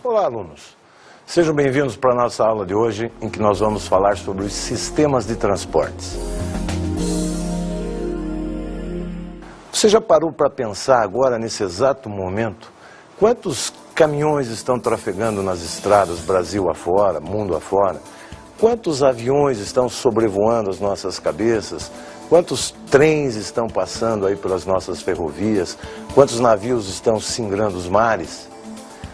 Olá, alunos. Sejam bem-vindos para a nossa aula de hoje, em que nós vamos falar sobre os sistemas de transportes. Você já parou para pensar agora, nesse exato momento, quantos caminhões estão trafegando nas estradas Brasil afora, mundo afora? Quantos aviões estão sobrevoando as nossas cabeças? Quantos trens estão passando aí pelas nossas ferrovias? Quantos navios estão singrando os mares?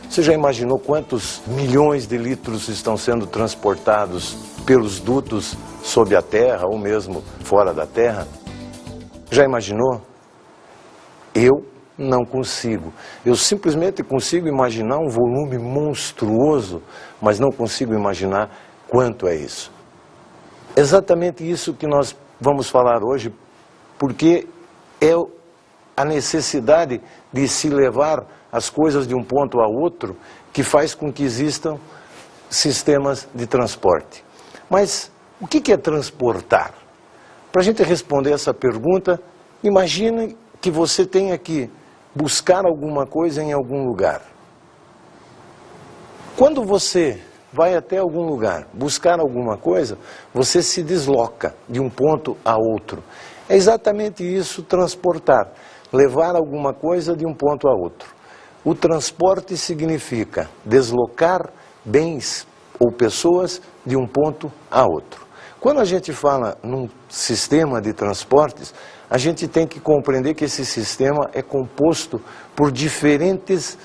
Você já imaginou quantos milhões de litros estão sendo transportados pelos dutos sob a terra ou mesmo fora da terra? Já imaginou? Eu não consigo. Eu simplesmente consigo imaginar um volume monstruoso, mas não consigo imaginar quanto é isso. Exatamente isso que nós vamos falar hoje, porque é a necessidade de se levar as coisas de um ponto a outro que faz com que existam sistemas de transporte. Mas o que é transportar? Para a gente responder essa pergunta, imagine que você tenha que buscar alguma coisa em algum lugar. Quando você vai até algum lugar buscar alguma coisa, você se desloca de um ponto a outro. É exatamente isso, transportar, levar alguma coisa de um ponto a outro. O transporte significa deslocar bens ou pessoas de um ponto a outro. Quando a gente fala num sistema de transportes, a gente tem que compreender que esse sistema é composto por diferentes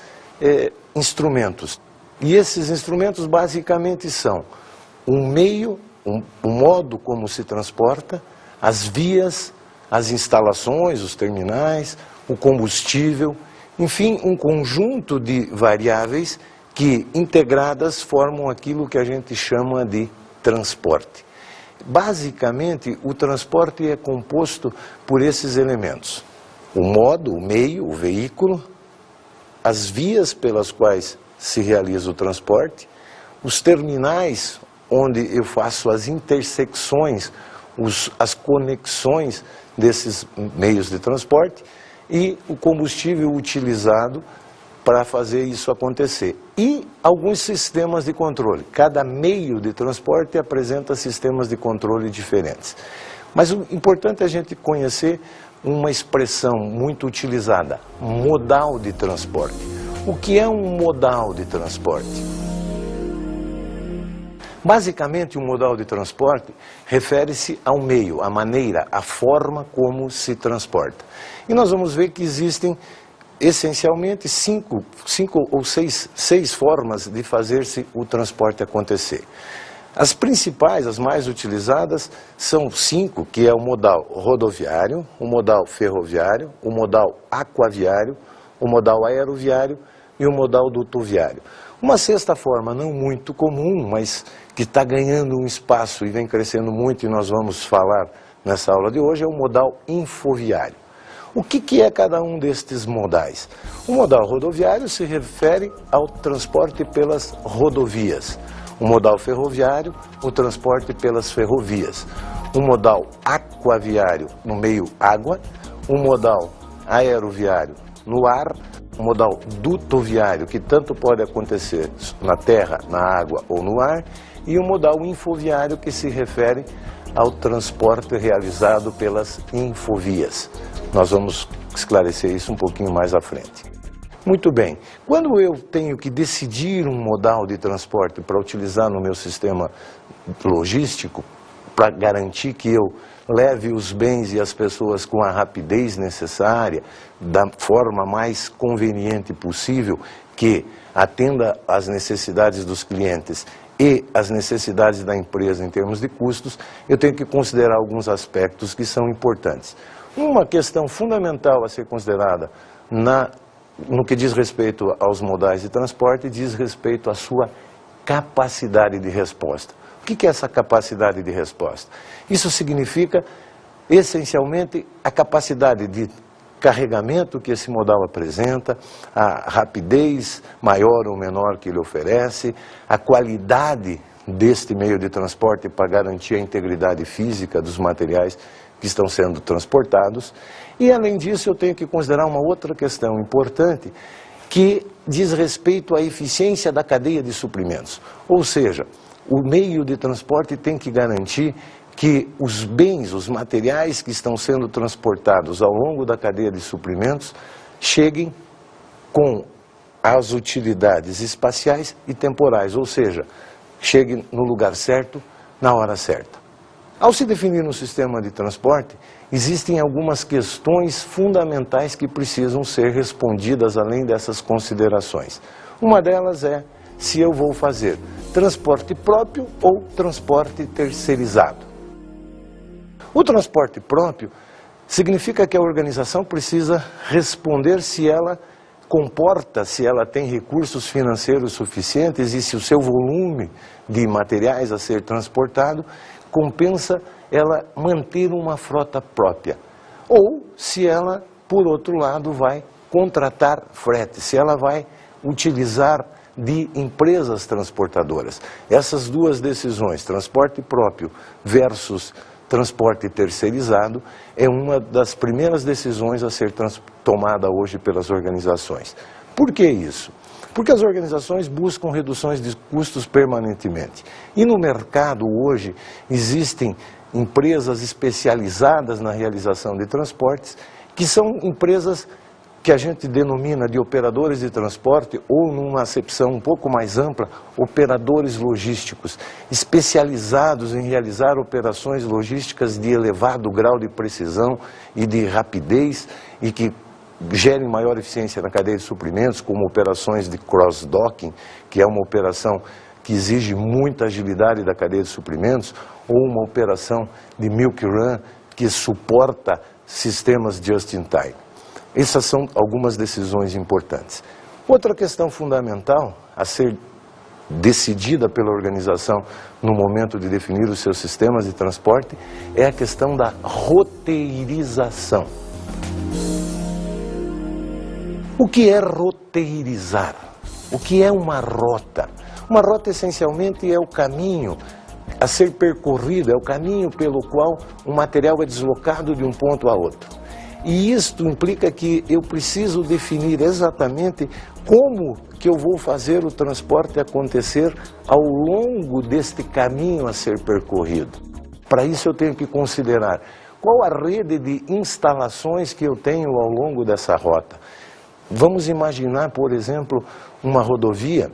instrumentos. E esses instrumentos basicamente são um meio, um modo como se transporta, as vias, as instalações, os terminais, o combustível, enfim, um conjunto de variáveis que, integradas, formam aquilo que a gente chama de transporte. Basicamente, o transporte é composto por esses elementos: o modo, o meio, o veículo, as vias pelas quais se realiza o transporte, os terminais onde eu faço as intersecções, as conexões desses meios de transporte, e o combustível utilizado para fazer isso acontecer. E alguns sistemas de controle. Cada meio de transporte apresenta sistemas de controle diferentes. Mas o importante é a gente conhecer uma expressão muito utilizada: modal de transporte. O que é um modal de transporte? Basicamente, um modal de transporte refere-se ao meio, à maneira, à forma como se transporta. E nós vamos ver que existem, essencialmente, cinco ou seis formas de fazer-se o transporte acontecer. As principais, as mais utilizadas, são 5, que é o modal rodoviário, o modal ferroviário, o modal aquaviário, o modal aeroviário e o modal dutoviário. Uma sexta forma, não muito comum, mas que está ganhando um espaço e vem crescendo muito, e nós vamos falar nessa aula de hoje, é o modal infoviário. O que é cada um destes modais? O modal rodoviário se refere ao transporte pelas rodovias. O modal ferroviário, o transporte pelas ferrovias. O modal aquaviário, no meio água. O modal aeroviário, no ar. O modal dutoviário, que tanto pode acontecer na terra, na água ou no ar. E o modal infoviário, que se refere ao transporte realizado pelas infovias. Nós vamos esclarecer isso um pouquinho mais à frente. Muito bem, quando eu tenho que decidir um modal de transporte para utilizar no meu sistema logístico, para garantir que eu leve os bens e as pessoas com a rapidez necessária, da forma mais conveniente possível, que atenda às necessidades dos clientes e às necessidades da empresa em termos de custos, eu tenho que considerar alguns aspectos que são importantes. Uma questão fundamental a ser considerada no que diz respeito aos modais de transporte diz respeito à sua capacidade de resposta. O que é essa capacidade de resposta? Isso significa, essencialmente, a capacidade de carregamento que esse modal apresenta, a rapidez maior ou menor que ele oferece, a qualidade deste meio de transporte para garantir a integridade física dos materiais que estão sendo transportados. E, além disso, eu tenho que considerar uma outra questão importante, que diz respeito à eficiência da cadeia de suprimentos. Ou seja, o meio de transporte tem que garantir que os bens, os materiais que estão sendo transportados ao longo da cadeia de suprimentos cheguem com as utilidades espaciais e temporais, ou seja, cheguem no lugar certo, na hora certa. Ao se definir um sistema de transporte, existem algumas questões fundamentais que precisam ser respondidas além dessas considerações. Uma delas é se eu vou fazer transporte próprio ou transporte terceirizado. O transporte próprio significa que a organização precisa responder se ela comporta, se ela tem recursos financeiros suficientes e se o seu volume de materiais a ser transportado compensa ela manter uma frota própria. Ou se ela, por outro lado, vai contratar frete, se ela vai utilizar de empresas transportadoras. Essas duas decisões, transporte próprio versus transporte terceirizado, é uma das primeiras decisões a ser tomada hoje pelas organizações. Por que isso? Porque as organizações buscam reduções de custos permanentemente. E no mercado hoje existem empresas especializadas na realização de transportes, que são empresas que a gente denomina de operadores de transporte, ou numa acepção um pouco mais ampla, operadores logísticos, especializados em realizar operações logísticas de elevado grau de precisão e de rapidez e que gerem maior eficiência na cadeia de suprimentos, como operações de cross-docking, que é uma operação que exige muita agilidade da cadeia de suprimentos, ou uma operação de milk run, que suporta sistemas just-in-time. Essas são algumas decisões importantes. Outra questão fundamental a ser decidida pela organização no momento de definir os seus sistemas de transporte é a questão da roteirização. O que é roteirizar? O que é uma rota? Uma rota essencialmente é o caminho a ser percorrido, é o caminho pelo qual um material é deslocado de um ponto a outro. E isto implica que eu preciso definir exatamente como que eu vou fazer o transporte acontecer ao longo deste caminho a ser percorrido. Para isso eu tenho que considerar qual a rede de instalações que eu tenho ao longo dessa rota. Vamos imaginar, por exemplo, uma rodovia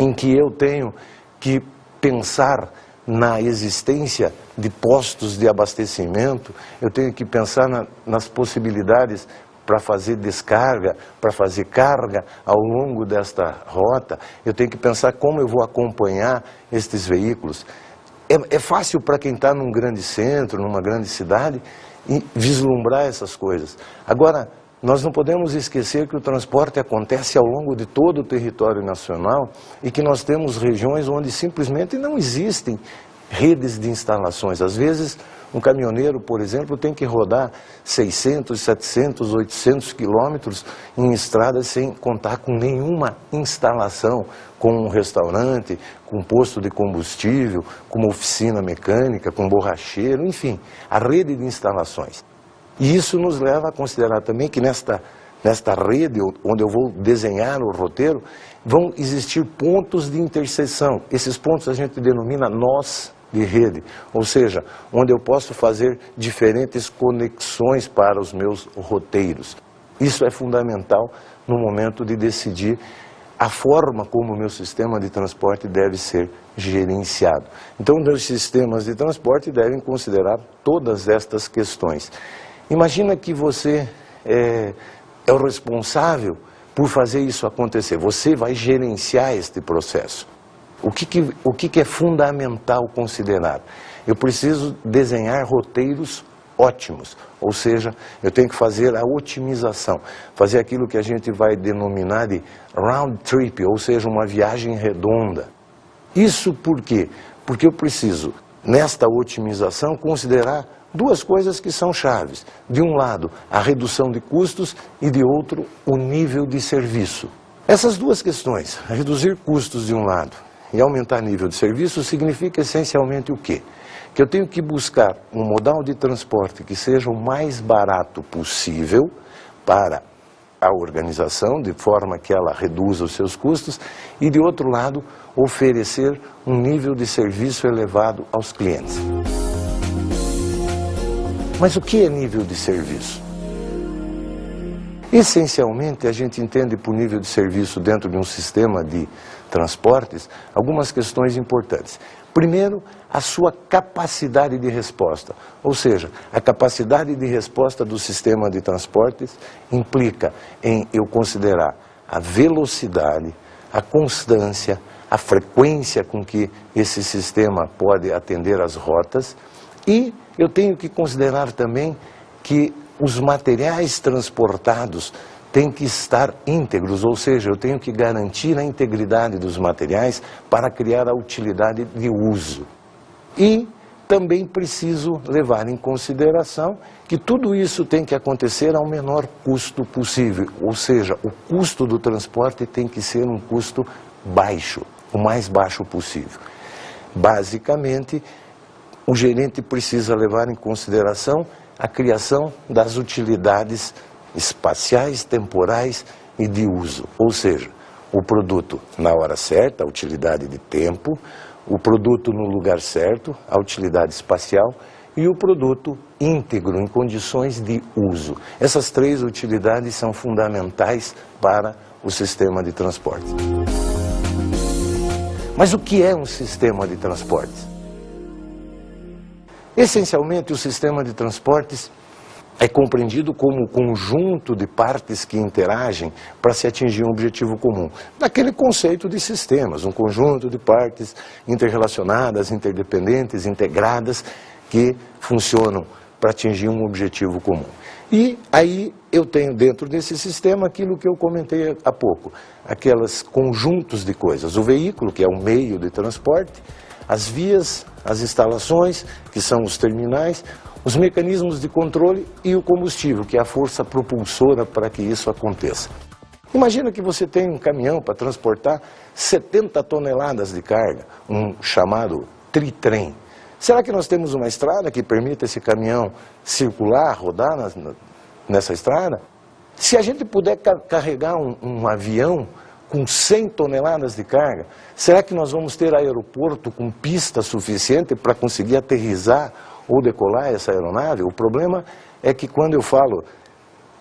em que eu tenho que pensar na existência de postos de abastecimento, eu tenho que pensar nas possibilidades para fazer descarga, para fazer carga ao longo desta rota, eu tenho que pensar como eu vou acompanhar estes veículos. É fácil para quem está num grande centro, numa grande cidade, vislumbrar essas coisas. Agora, nós não podemos esquecer que o transporte acontece ao longo de todo o território nacional e que nós temos regiões onde simplesmente não existem redes de instalações. Às vezes, um caminhoneiro, por exemplo, tem que rodar 600, 700, 800 quilômetros em estradas sem contar com nenhuma instalação, com um restaurante, com um posto de combustível, com uma oficina mecânica, com um borracheiro, enfim, a rede de instalações. E isso nos leva a considerar também que nesta rede, onde eu vou desenhar o roteiro, vão existir pontos de interseção. Esses pontos a gente denomina nós de rede, ou seja, onde eu posso fazer diferentes conexões para os meus roteiros. Isso é fundamental no momento de decidir a forma como o meu sistema de transporte deve ser gerenciado. Então, os sistemas de transporte devem considerar todas estas questões. Imagina que você é o responsável por fazer isso acontecer. Você vai gerenciar este processo. O que é fundamental considerar? Eu preciso desenhar roteiros ótimos, ou seja, eu tenho que fazer a otimização, fazer aquilo que a gente vai denominar de round trip, ou seja, uma viagem redonda. Isso por quê? Porque eu preciso, nesta otimização, considerar duas coisas que são chaves. De um lado, a redução de custos e de outro, o nível de serviço. Essas duas questões, reduzir custos de um lado e aumentar nível de serviço, significa essencialmente o quê? Que eu tenho que buscar um modal de transporte que seja o mais barato possível para a organização, de forma que ela reduza os seus custos, e de outro lado, oferecer um nível de serviço elevado aos clientes. Mas o que é nível de serviço? Essencialmente, a gente entende por nível de serviço dentro de um sistema de transportes algumas questões importantes. Primeiro, a sua capacidade de resposta, ou seja, a capacidade de resposta do sistema de transportes implica em eu considerar a velocidade, a constância, a frequência com que esse sistema pode atender as rotas, e eu tenho que considerar também que os materiais transportados têm que estar íntegros, ou seja, eu tenho que garantir a integridade dos materiais para criar a utilidade de uso. E também preciso levar em consideração que tudo isso tem que acontecer ao menor custo possível, ou seja, o custo do transporte tem que ser um custo baixo, o mais baixo possível. Basicamente, o gerente precisa levar em consideração a criação das utilidades espaciais, temporais e de uso, ou seja, o produto na hora certa, a utilidade de tempo, o produto no lugar certo, a utilidade espacial, e o produto íntegro, em condições de uso. Essas três utilidades são fundamentais para o sistema de transporte. Mas o que é um sistema de transportes? Essencialmente, o sistema de transportes é compreendido como o conjunto de partes que interagem para se atingir um objetivo comum. Daquele conceito de sistemas, um conjunto de partes interrelacionadas, interdependentes, integradas, que funcionam para atingir um objetivo comum. E aí eu tenho dentro desse sistema aquilo que eu comentei há pouco, aqueles conjuntos de coisas. O veículo, que é o meio de transporte, as vias, as instalações, que são os terminais, os mecanismos de controle e o combustível, que é a força propulsora para que isso aconteça. Imagina que você tem um caminhão para transportar 70 toneladas de carga, um chamado tritrem. Será que nós temos uma estrada que permita esse caminhão circular, rodar nessa estrada? Se a gente puder carregar um avião com 100 toneladas de carga, será que nós vamos ter aeroporto com pista suficiente para conseguir aterrissar ou decolar essa aeronave? O problema é que quando eu falo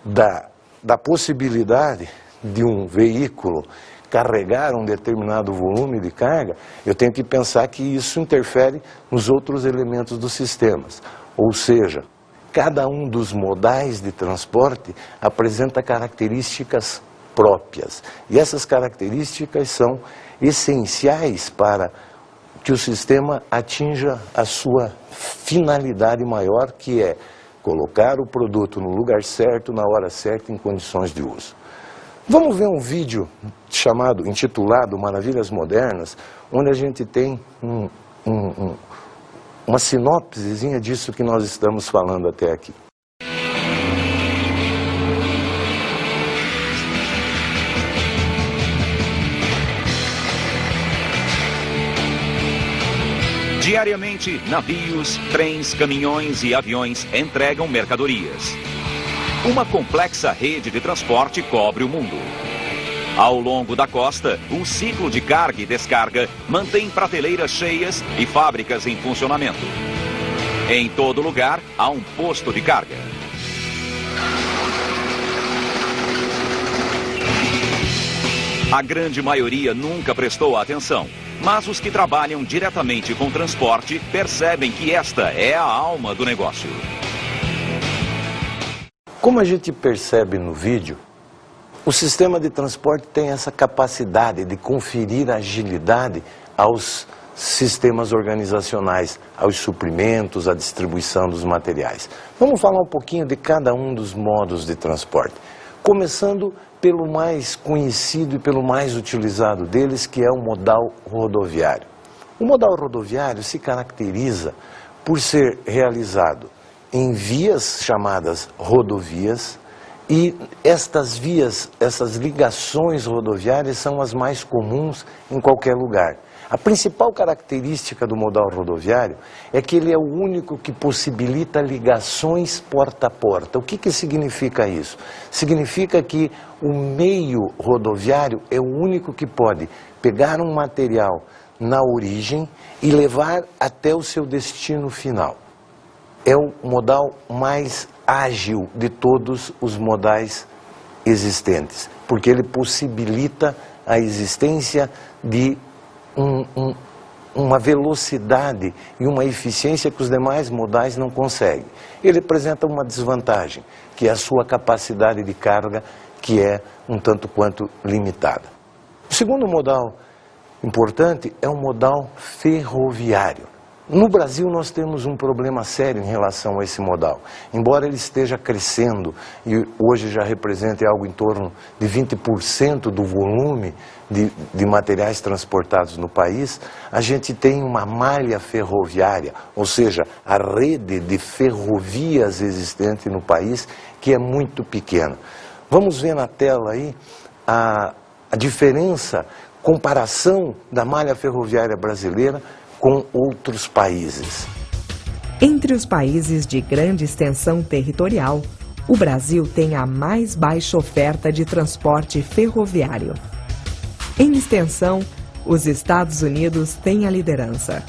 da possibilidade de um veículo carregar um determinado volume de carga, eu tenho que pensar que isso interfere nos outros elementos dos sistemas. Ou seja, cada um dos modais de transporte apresenta características próprias. E essas características são essenciais para que o sistema atinja a sua finalidade maior, que é colocar o produto no lugar certo, na hora certa, em condições de uso. Vamos ver um vídeo intitulado Maravilhas Modernas, onde a gente tem uma sinopsezinha disso que nós estamos falando até aqui. Diariamente, navios, trens, caminhões e aviões entregam mercadorias. Uma complexa rede de transporte cobre o mundo. Ao longo da costa, o ciclo de carga e descarga mantém prateleiras cheias e fábricas em funcionamento. Em todo lugar, há um posto de carga. A grande maioria nunca prestou atenção, mas os que trabalham diretamente com transporte percebem que esta é a alma do negócio. Como a gente percebe no vídeo, o sistema de transporte tem essa capacidade de conferir agilidade aos sistemas organizacionais, aos suprimentos, à distribuição dos materiais. Vamos falar um pouquinho de cada um dos modos de transporte, começando pelo mais conhecido e pelo mais utilizado deles, que é o modal rodoviário. O modal rodoviário se caracteriza por ser realizado em vias chamadas rodovias, E estas vias, essas ligações rodoviárias são as mais comuns em qualquer lugar. A principal característica do modal rodoviário é que ele é o único que possibilita ligações porta a porta. O que significa isso? Significa que o meio rodoviário é o único que pode pegar um material na origem e levar até o seu destino final. É o modal mais ágil de todos os modais existentes, porque ele possibilita a existência de uma velocidade e uma eficiência que os demais modais não conseguem. Ele apresenta uma desvantagem, que é a sua capacidade de carga, que é um tanto quanto limitada. O segundo modal importante é o modal ferroviário. No Brasil nós temos um problema sério em relação a esse modal. Embora ele esteja crescendo e hoje já represente algo em torno de 20% do volume de materiais transportados no país, a gente tem uma malha ferroviária, ou seja, a rede de ferrovias existente no país, que é muito pequena. Vamos ver na tela aí a diferença, comparação da malha ferroviária brasileira com outros países. Entre os países de grande extensão territorial, o Brasil tem a mais baixa oferta de transporte ferroviário. Em extensão, os Estados Unidos têm a liderança.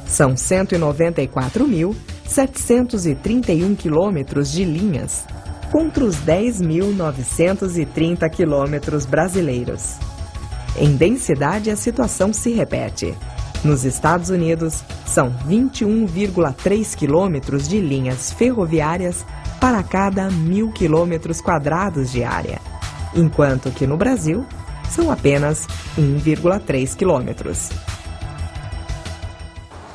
São 194.731 quilômetros de linhas, contra os 10.930 quilômetros brasileiros. Em densidade, a situação se repete. Nos Estados Unidos, são 21,3 quilômetros de linhas ferroviárias para cada 1.000 quilômetros quadrados de área, enquanto que no Brasil, são apenas 1,3 quilômetros.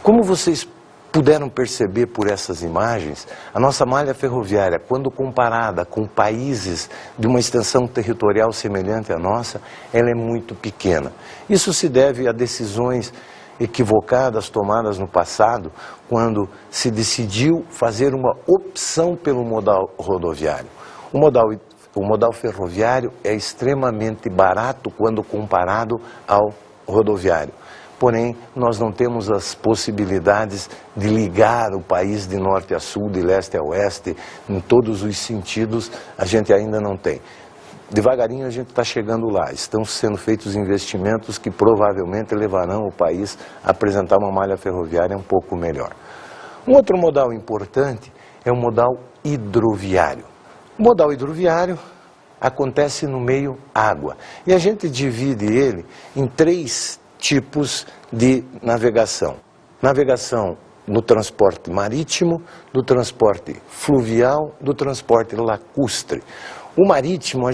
Como vocês puderam perceber por essas imagens, a nossa malha ferroviária, quando comparada com países de uma extensão territorial semelhante à nossa, ela é muito pequena. Isso se deve a decisões equivocadas tomadas no passado, quando se decidiu fazer uma opção pelo modal rodoviário. O modal ferroviário é extremamente barato quando comparado ao rodoviário. Porém, nós não temos as possibilidades de ligar o país de norte a sul, de leste a oeste, em todos os sentidos, a gente ainda não tem. Devagarinho a gente está chegando lá, estão sendo feitos investimentos que provavelmente levarão o país a apresentar uma malha ferroviária um pouco melhor. Um outro modal importante é o modal hidroviário. O modal hidroviário acontece no meio água e a gente divide ele em 3 tipos de navegação. Navegação no transporte marítimo, do transporte fluvial, do transporte lacustre. O marítimo,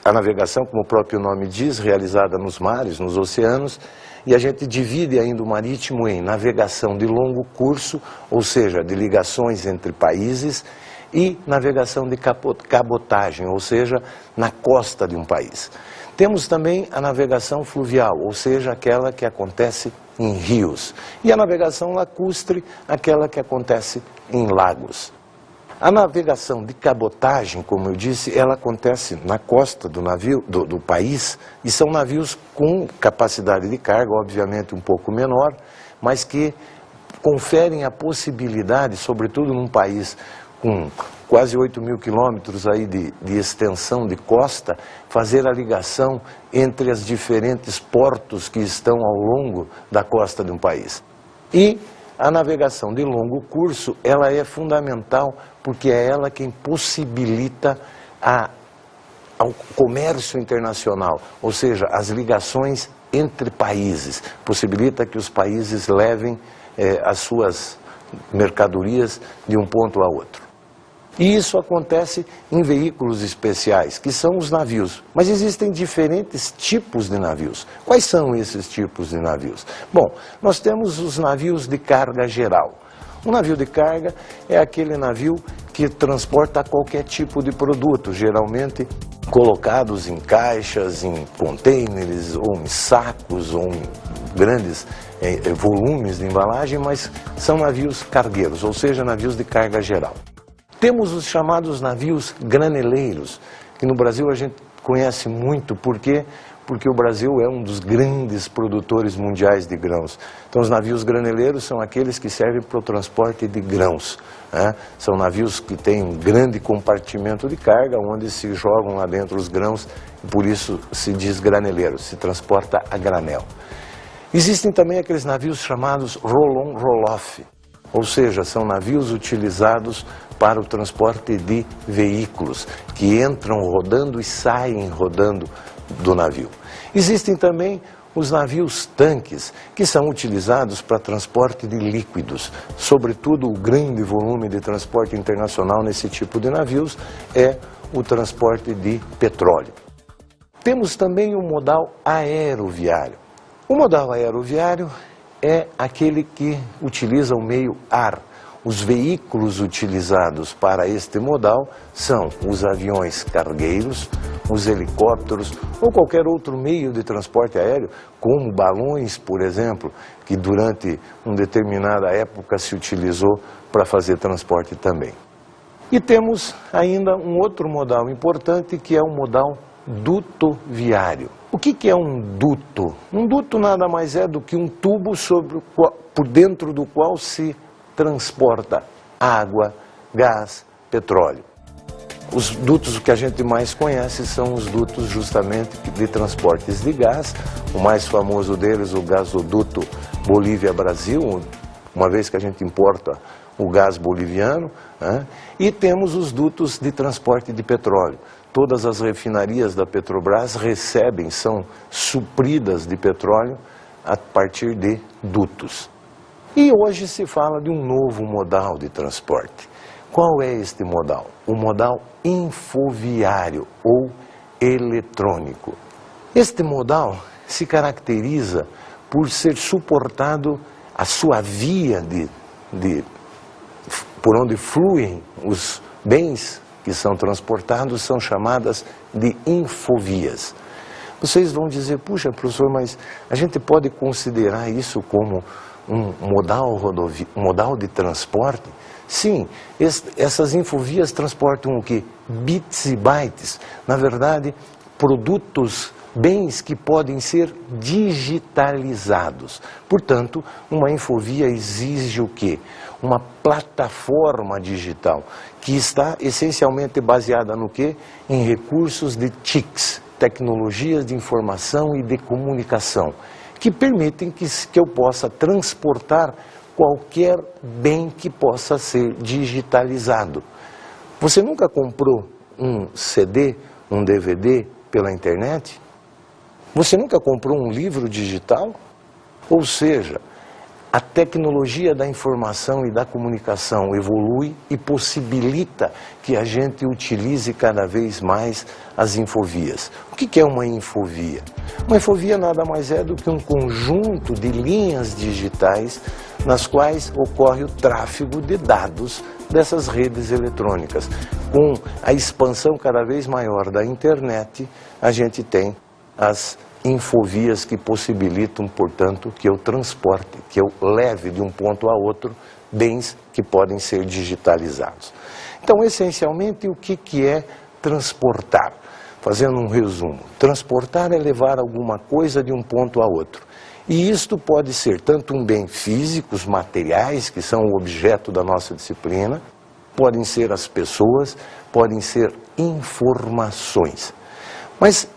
a navegação, como o próprio nome diz, realizada nos mares, nos oceanos, e a gente divide ainda o marítimo em navegação de longo curso, ou seja, de ligações entre países, e navegação de cabotagem, ou seja, na costa de um país. Temos também a navegação fluvial, ou seja, aquela que acontece em rios, e a navegação lacustre, aquela que acontece em lagos. A navegação de cabotagem, como eu disse, ela acontece na costa do navio, do país, e são navios com capacidade de carga, obviamente um pouco menor, mas que conferem a possibilidade, sobretudo num país com quase 8.000 quilômetros aí de extensão de costa, fazer a ligação entre os diferentes portos que estão ao longo da costa de um país. E a navegação de longo curso, ela é fundamental porque é ela quem possibilita ao comércio internacional, ou seja, as ligações entre países, possibilita que os países levem as suas mercadorias de um ponto a outro. E isso acontece em veículos especiais, que são os navios. Mas existem diferentes tipos de navios. Quais são esses tipos de navios? Bom, nós temos os navios de carga geral. Um navio de carga é aquele navio que transporta qualquer tipo de produto, geralmente colocados em caixas, em contêineres, ou em sacos, ou em grandes volumes de embalagem, mas são navios cargueiros, ou seja, navios de carga geral. Temos os chamados navios graneleiros, que no Brasil a gente conhece muito, por quê? Porque o Brasil é um dos grandes produtores mundiais de grãos. Então os navios graneleiros são aqueles que servem para o transporte de grãos, né? São navios que têm um grande compartimento de carga, onde se jogam lá dentro os grãos, e por isso se diz graneleiro, se transporta a granel. Existem também aqueles navios chamados roll-on, roll-off, ou seja, são navios utilizados para o transporte de veículos, que entram rodando e saem rodando do navio. Existem também os navios tanques, que são utilizados para transporte de líquidos. Sobretudo, o grande volume de transporte internacional nesse tipo de navios é o transporte de petróleo. Temos também o modal aeroviário. O modal aeroviário é aquele que utiliza o meio ar. Os veículos utilizados para este modal são os aviões cargueiros, os helicópteros ou qualquer outro meio de transporte aéreo, como balões, por exemplo, que durante uma determinada época se utilizou para fazer transporte também. E temos ainda um outro modal importante, que é o modal dutoviário. O que é um duto? Um duto nada mais é do que um tubo por dentro do qual se transporta água, gás, petróleo. Os dutos que a gente mais conhece são os dutos justamente de transportes de gás. O mais famoso deles, o gasoduto Bolívia-Brasil, uma vez que a gente importa o gás boliviano, né? E temos os dutos de transporte de petróleo. Todas as refinarias da Petrobras recebem, são supridas de petróleo a partir de dutos. E hoje se fala de um novo modal de transporte. Qual é este modal? O modal infoviário ou eletrônico. Este modal se caracteriza por ser suportado, a sua via por onde fluem os bens que são transportados são chamadas de infovias. Vocês vão dizer, puxa, professor, mas a gente pode considerar isso como um modal de transporte? Sim, essas infovias transportam o quê? Bits e bytes. Na verdade, produtos, bens que podem ser digitalizados. Portanto, uma infovia exige o quê? Uma plataforma digital, que está essencialmente baseada no quê? Em recursos de TICs, tecnologias de informação e de comunicação, que permitem que eu possa transportar qualquer bem que possa ser digitalizado. Você nunca comprou um CD, um DVD pela internet? Você nunca comprou um livro digital? Ou seja, a tecnologia da informação e da comunicação evolui e possibilita que a gente utilize cada vez mais as infovias. O que é uma infovia? Uma infovia nada mais é do que um conjunto de linhas digitais nas quais ocorre o tráfego de dados dessas redes eletrônicas. Com a expansão cada vez maior da internet, a gente tem as infovias que possibilitam, portanto, que eu transporte, que eu leve de um ponto a outro bens que podem ser digitalizados. Então, essencialmente, o que é transportar? Fazendo um resumo, transportar é levar alguma coisa de um ponto a outro. E isto pode ser tanto um bem físico, os materiais, que são o objeto da nossa disciplina, podem ser as pessoas, podem ser informações. Mas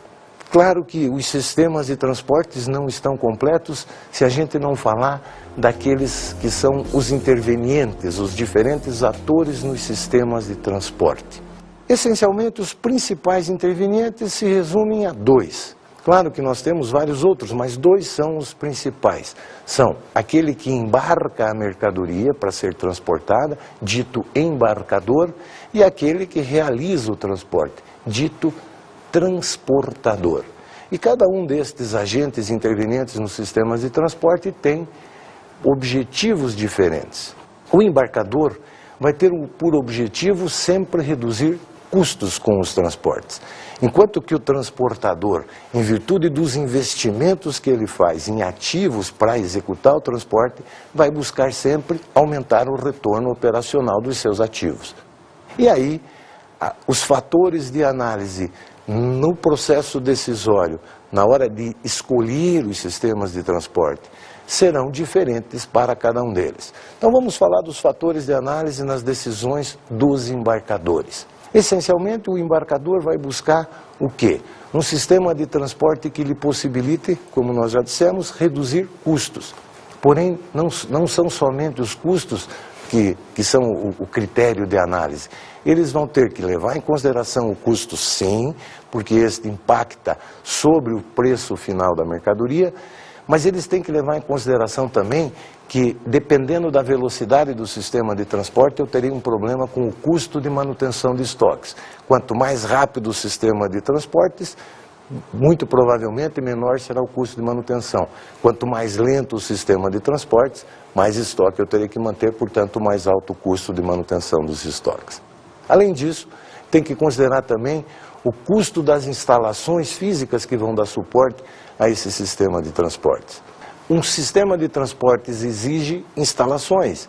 claro que os sistemas de transportes não estão completos se a gente não falar daqueles que são os intervenientes, os diferentes atores nos sistemas de transporte. Essencialmente, os principais intervenientes se resumem a dois. Claro que nós temos vários outros, mas dois são os principais. São aquele que embarca a mercadoria para ser transportada, dito embarcador, e aquele que realiza o transporte, dito transportador. E cada um destes agentes intervenientes nos sistemas de transporte tem objetivos diferentes. O embarcador vai ter por objetivo sempre reduzir custos com os transportes, enquanto que o transportador, em virtude dos investimentos que ele faz em ativos para executar o transporte, vai buscar sempre aumentar o retorno operacional dos seus ativos. E aí, os fatores de análise no processo decisório, na hora de escolher os sistemas de transporte, serão diferentes para cada um deles. Então vamos falar dos fatores de análise nas decisões dos embarcadores. Essencialmente, o embarcador vai buscar o quê? Um sistema de transporte que lhe possibilite, como nós já dissemos, reduzir custos. Porém, não são somente os custos que são o critério de análise. Eles vão ter que levar em consideração o custo, sim, porque este impacta sobre o preço final da mercadoria, mas eles têm que levar em consideração também que, dependendo da velocidade do sistema de transporte, eu terei um problema com o custo de manutenção de estoques. Quanto mais rápido o sistema de transportes, muito provavelmente menor será o custo de manutenção. Quanto mais lento o sistema de transportes, mais estoque eu terei que manter, portanto, mais alto o custo de manutenção dos estoques. Além disso, tem que considerar também o custo das instalações físicas que vão dar suporte a esse sistema de transportes. Um sistema de transportes exige instalações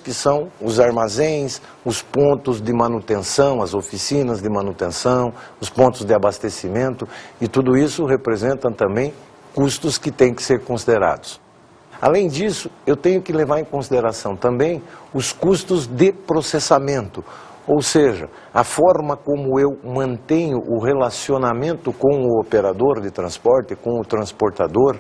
que são os armazéns, os pontos de manutenção, as oficinas de manutenção, os pontos de abastecimento, e tudo isso representa também custos que têm que ser considerados. Além disso, eu tenho que levar em consideração também os custos de processamento, ou seja, a forma como eu mantenho o relacionamento com o operador de transporte, com o transportador,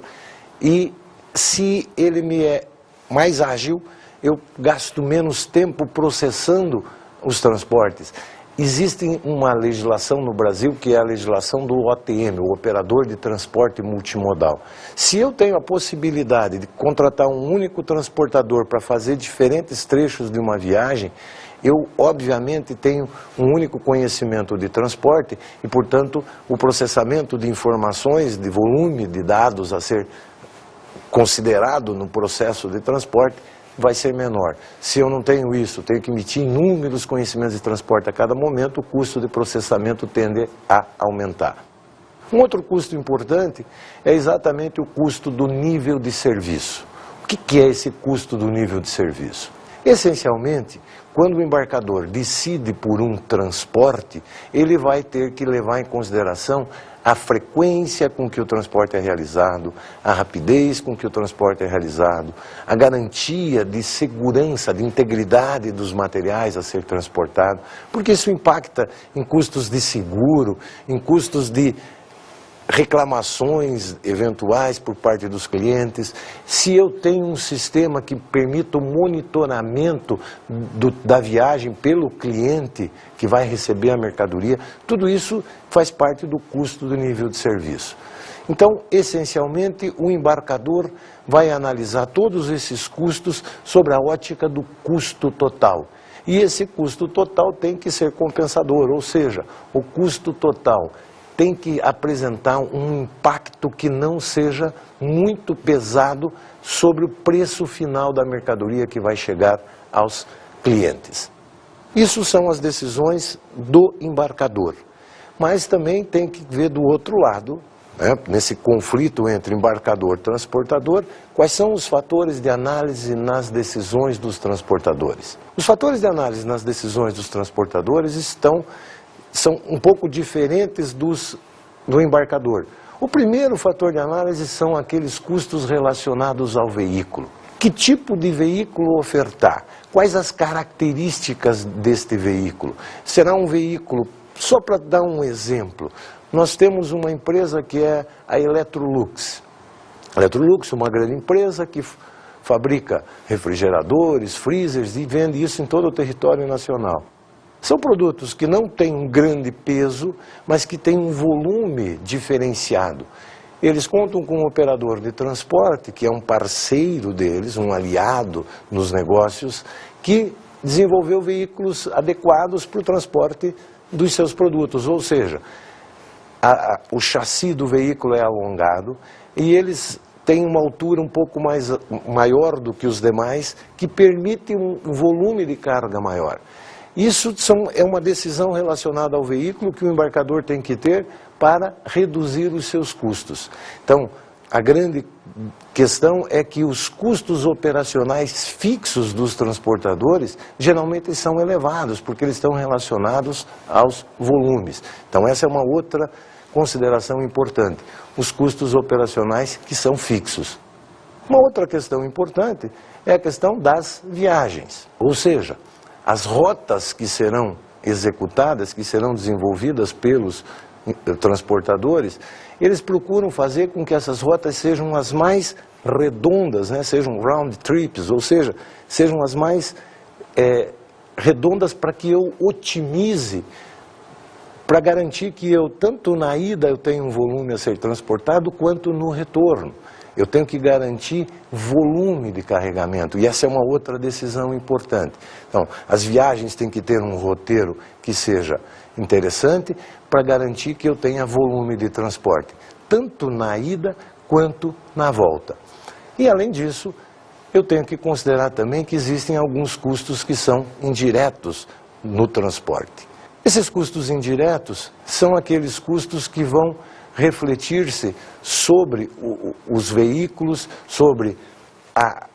e se ele me é mais ágil, eu gasto menos tempo processando os transportes. Existe uma legislação no Brasil que é a legislação do OTM, o Operador de Transporte Multimodal. Se eu tenho a possibilidade de contratar um único transportador para fazer diferentes trechos de uma viagem, eu obviamente tenho um único conhecimento de transporte e, portanto, o processamento de informações, de volume de dados a ser considerado no processo de transporte vai ser menor. Se eu não tenho isso, tenho que emitir inúmeros conhecimentos de transporte a cada momento, o custo de processamento tende a aumentar. Um outro custo importante é exatamente o custo do nível de serviço. O que é esse custo do nível de serviço? Essencialmente, quando o embarcador decide por um transporte, ele vai ter que levar em consideração a frequência com que o transporte é realizado, a rapidez com que o transporte é realizado, a garantia de segurança, de integridade dos materiais a ser transportado, porque isso impacta em custos de seguro, em custos de reclamações eventuais por parte dos clientes. Se eu tenho um sistema que permita o monitoramento da viagem pelo cliente que vai receber a mercadoria, tudo isso faz parte do custo do nível de serviço. Então, essencialmente, o embarcador vai analisar todos esses custos sobre a ótica do custo total. E esse custo total tem que ser compensador, ou seja, o custo total tem que apresentar um impacto que não seja muito pesado sobre o preço final da mercadoria que vai chegar aos clientes. Isso são as decisões do embarcador. Mas também tem que ver do outro lado, né, nesse conflito entre embarcador e transportador, quais são os fatores de análise nas decisões dos transportadores. Os fatores de análise nas decisões dos transportadores são um pouco diferentes do embarcador. O primeiro fator de análise são aqueles custos relacionados ao veículo. Que tipo de veículo ofertar? Quais as características deste veículo? Será um veículo, só para dar um exemplo, nós temos uma empresa que é a Electrolux. A Electrolux é uma grande empresa que fabrica refrigeradores, freezers e vende isso em todo o território nacional. São produtos que não têm um grande peso, mas que têm um volume diferenciado. Eles contam com um operador de transporte, que é um parceiro deles, um aliado nos negócios, que desenvolveu veículos adequados para o transporte dos seus produtos. Ou seja, o chassi do veículo é alongado e eles têm uma altura um pouco maior do que os demais, que permite um volume de carga maior. Isso é uma decisão relacionada ao veículo que o embarcador tem que ter para reduzir os seus custos. Então, a grande questão é que os custos operacionais fixos dos transportadores geralmente são elevados, porque eles estão relacionados aos volumes. Então essa é uma outra consideração importante, os custos operacionais que são fixos. Uma outra questão importante é a questão das viagens, ou seja, as rotas que serão executadas, que serão desenvolvidas pelos transportadores, eles procuram fazer com que essas rotas sejam as mais redondas, né? Sejam round trips, ou seja, sejam as mais redondas para que eu otimize, para garantir que eu, tanto na ida eu tenho um volume a ser transportado, quanto no retorno. Eu tenho que garantir volume de carregamento, e essa é uma outra decisão importante. Então, as viagens têm que ter um roteiro que seja interessante para garantir que eu tenha volume de transporte, tanto na ida quanto na volta. E além disso, eu tenho que considerar também que existem alguns custos que são indiretos no transporte. Esses custos indiretos são aqueles custos que vão refletir-se sobre os veículos, sobre a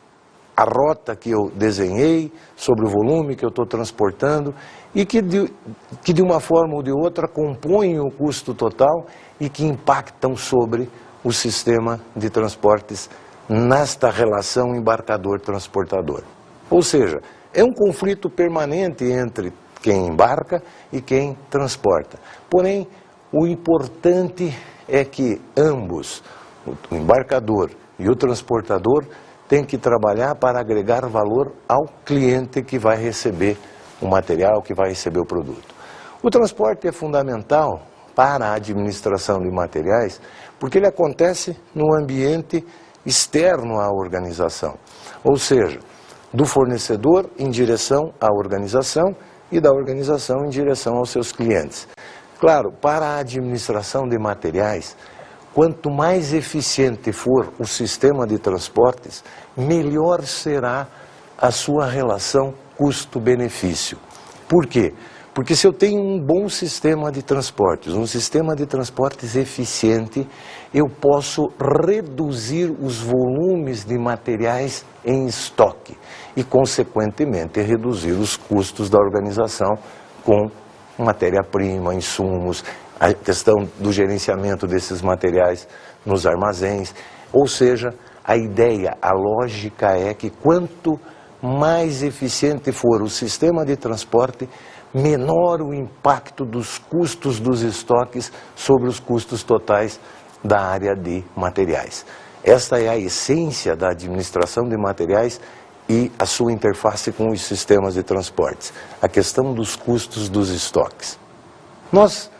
rota que eu desenhei, sobre o volume que eu estou transportando e que de uma forma ou de outra compõem o custo total e que impactam sobre o sistema de transportes nesta relação embarcador-transportador. Ou seja, é um conflito permanente entre quem embarca e quem transporta. Porém, o importante é que ambos, o embarcador e o transportador, têm que trabalhar para agregar valor ao cliente que vai receber o material, que vai receber o produto. O transporte é fundamental para a administração de materiais, porque ele acontece no ambiente externo à organização, ou seja, do fornecedor em direção à organização e da organização em direção aos seus clientes. Claro, para a administração de materiais, quanto mais eficiente for o sistema de transportes, melhor será a sua relação custo-benefício. Por quê? Porque se eu tenho um bom sistema de transportes, um sistema de transportes eficiente, eu posso reduzir os volumes de materiais em estoque e, consequentemente, reduzir os custos da organização com matéria-prima, insumos, a questão do gerenciamento desses materiais nos armazéns. Ou seja, a ideia, a lógica é que quanto mais eficiente for o sistema de transporte, menor o impacto dos custos dos estoques sobre os custos totais da área de materiais. Esta é a essência da administração de materiais e a sua interface com os sistemas de transportes, a questão dos custos dos estoques. Nós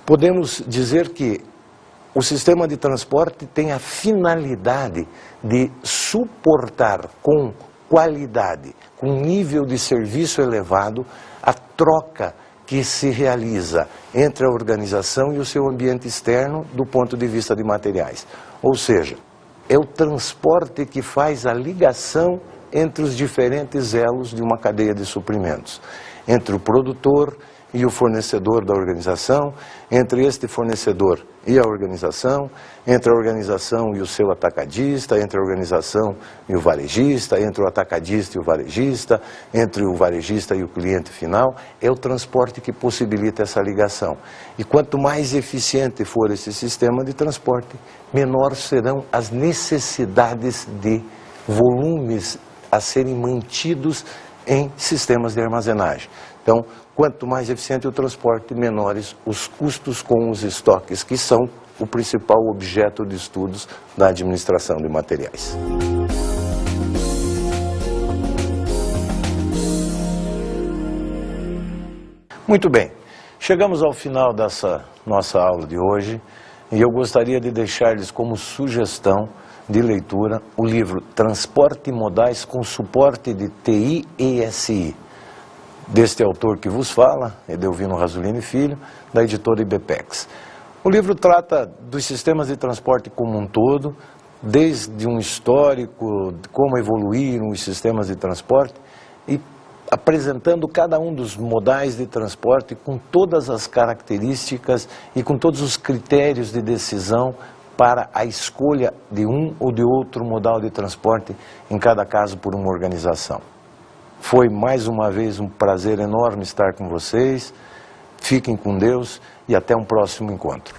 podemos dizer que o sistema de transporte tem a finalidade de suportar com qualidade, com nível de serviço elevado, a troca que se realiza entre a organização e o seu ambiente externo do ponto de vista de materiais. Ou seja, é o transporte que faz a ligação entre os diferentes elos de uma cadeia de suprimentos, entre o produtor e o fornecedor da organização, entre este fornecedor e a organização, entre a organização e o seu atacadista, entre a organização e o varejista, entre o atacadista e o varejista, entre o varejista e o cliente final. É o transporte que possibilita essa ligação. E quanto mais eficiente for esse sistema de transporte, menor serão as necessidades de volumes a serem mantidos em sistemas de armazenagem. Então, quanto mais eficiente o transporte, menores os custos com os estoques, que são o principal objeto de estudos da administração de materiais. Muito bem, chegamos ao final dessa nossa aula de hoje e eu gostaria de deixar-lhes como sugestão de leitura o livro Transporte e Modais com Suporte de TI e SI, deste autor que vos fala, Edelvino Razzolini Filho, da editora IBPEX. O livro trata dos sistemas de transporte como um todo, desde um histórico de como evoluíram os sistemas de transporte e apresentando cada um dos modais de transporte com todas as características e com todos os critérios de decisão para a escolha de um ou de outro modal de transporte, em cada caso por uma organização. Foi mais uma vez um prazer enorme estar com vocês. Fiquem com Deus e até um próximo encontro.